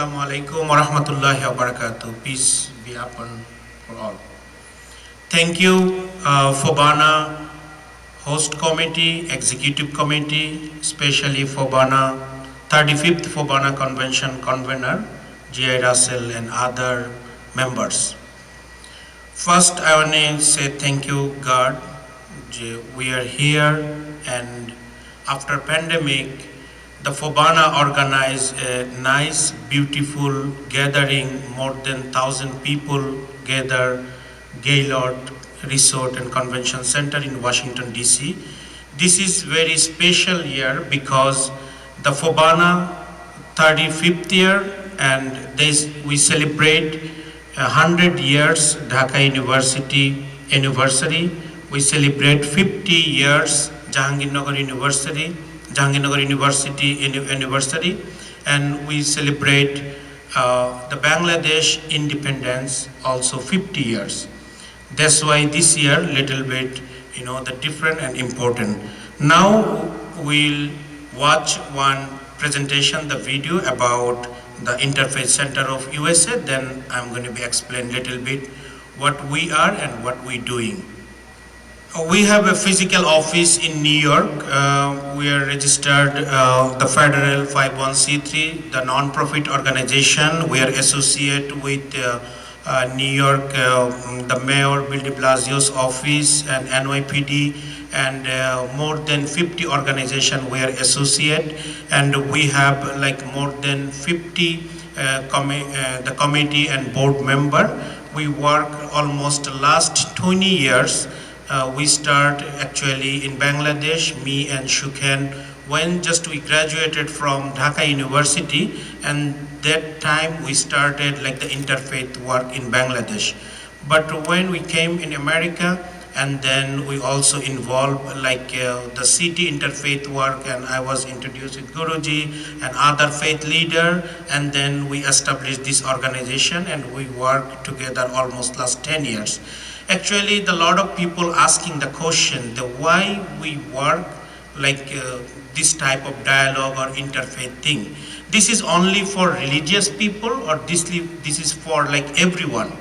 Assalamu alaikum wa rahmatullahi wa barakatuh. Peace be upon for all. Thank you, Fobana Host Committee, Executive Committee, especially Fobana 35th Fobana Convention Convener, G.I. Russell and other members. First, I want to say thank you, God. We are here, and after pandemic, the Fobana organized a nice, beautiful gathering. More than 1,000 people gather Gaylord Resort and Convention Center in Washington, D.C. This is very special year because the Fobana 35th year, and we celebrate 100 years Dhaka University anniversary. We celebrate 50 years Jahangirnagar University anniversary, and we celebrate the Bangladesh independence also 50 years. That's why this year little bit, the different and important. Now we'll watch one presentation, the video about the Interfaith Center of USA. Then I'm going to be explain little bit what we are and what we're doing. We have a physical office in New York. We are registered the federal 501c3, the non-profit organization. We are associated with New York, the Mayor Bill de Blasio's office and NYPD, and more than 50 organizations we are associated, and we have like more than 50 the committee and board member. We work almost last 20 years. We start actually in Bangladesh, me and Shukhen, when just we graduated from Dhaka University, and that time we started like the interfaith work in Bangladesh. But when we came in America, and then we also involved like the city interfaith work, and I was introduced with Guruji and other faith leader, and then we established this organization, and we work together almost last 10 years. Actually, the lot of people asking the question, the why we work like this type of dialogue or interfaith thing. This is only for religious people, or this is for like everyone.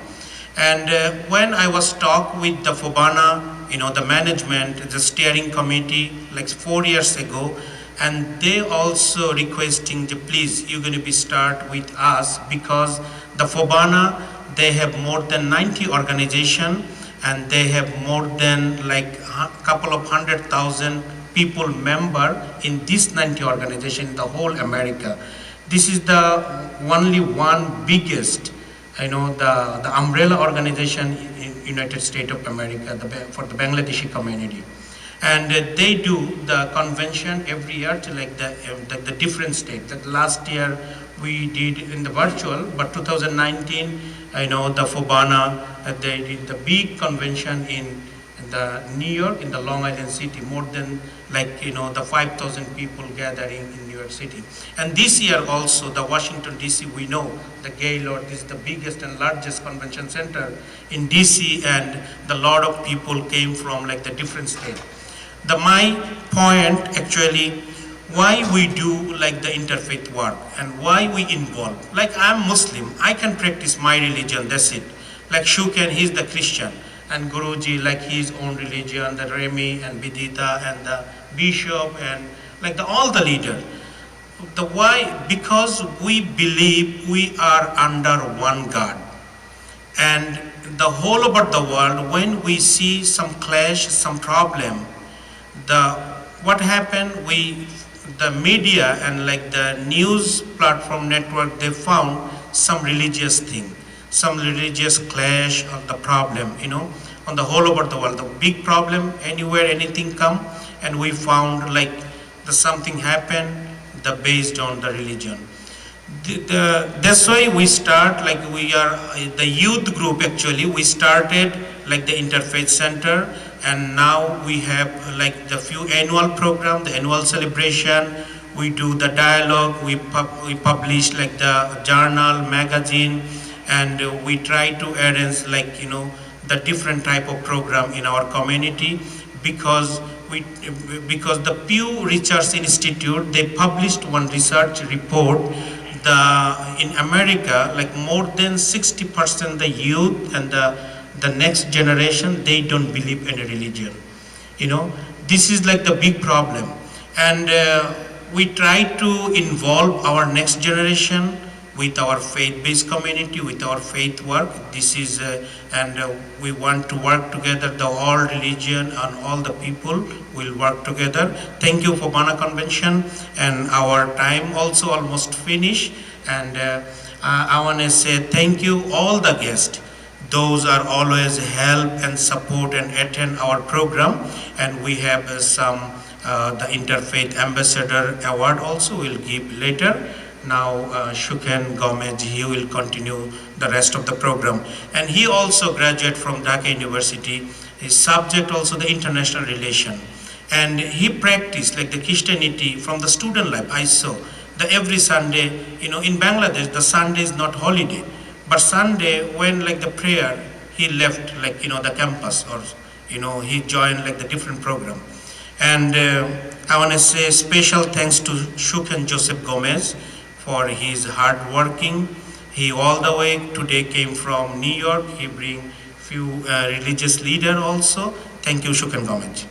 And when I was talk with the Fobana, the management, the steering committee, like 4 years ago, and they also requesting, please, you're going to be start with us, because the Fobana, they have more than 90 organization, and they have more than like a couple of 100,000 people member in this 90 organization in the whole America. This is the only one biggest, the umbrella organization in United States of America for the Bangladeshi community. And they do the convention every year to like the different state. That last year we did in the virtual, but 2019, the Fobana, they did the big convention in the New York, in the Long Island City, more than like, the 5,000 people gathering in New York City. And this year also, the Washington DC, we know the Gaylord is the biggest and largest convention center in DC, and the lot of people came from like the different states. My point actually, why we do like the interfaith work and why we involve. Like I'm Muslim, I can practice my religion, that's it. Like Shuken, he's the Christian, and Guruji, like his own religion, the Remy and Vidita and the bishop and like all the leaders. The why? Because we believe we are under one God. And the whole about the world, when we see some clash, some problem, what happened, the media and like the news platform network, they found some religious thing, some religious clash of the problem, on the whole over the world. The big problem, anywhere, anything come, and we found like something happened based on the religion. That's why we start, like we are the youth group actually, we started like the Interfaith Center, and now we have like the few annual program, the annual celebration, we do the dialogue, we publish like the journal, magazine, and we try to arrange like, the different type of program in our community, because the Pew Research Institute, they published one research report in America, like more than 60% the youth and the next generation, they don't believe in a religion. You know, this is like the big problem. And we try to involve our next generation with our faith-based community, with our faith work. This is, and we want to work together, the all religion and all the people will work together. Thank you for Bana Convention, and our time also almost finished. And I want to say thank you all the guests. Those are always help and support and attend our program. And we have some, the Interfaith Ambassador Award also we'll give later. Now Shuken Gomez, he will continue the rest of the program. And he also graduated from Dhaka University. His subject also the international relation. And he practiced like the Christianity from the student life. I saw that every Sunday, you know, in Bangladesh, the Sunday is not holiday. But Sunday, when like the prayer, he left like, you know, the campus, or, you know, he joined like the different program. And I want to say special thanks to Shuken Joseph Gomez for his hard working. He all the way today came from New York. He bring few religious leader also. Thank you, Shuken Gomez.